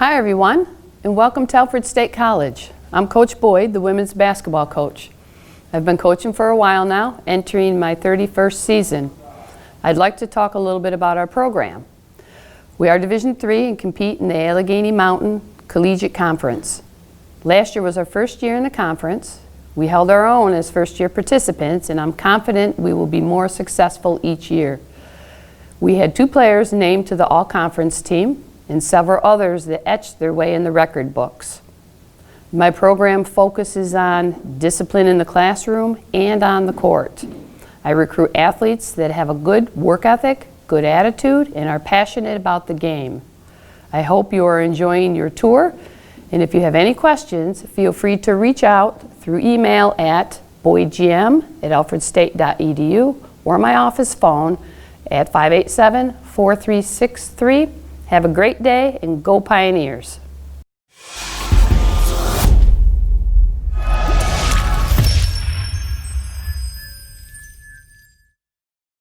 Hi everyone, and welcome to Alfred State College. I'm Coach Boyd, the women's basketball coach. I've been coaching for a while now, entering my 31st season. I'd like to talk a little bit about our program. We are Division III and compete in the Allegheny Mountain Collegiate Conference. Last year was our first year in the conference. We held our own as first-year participants, and I'm confident we will be more successful each year. We had 2 players named to the all-conference team, and several others that etched their way in the record books. My program focuses on discipline in the classroom and on the court. I recruit athletes that have a good work ethic, good attitude, and are passionate about the game. I hope you are enjoying your tour, and if you have any questions, feel free to reach out through email at boydgm@alfredstate.edu or my office phone at 587-4363. Have a great day and go Pioneers!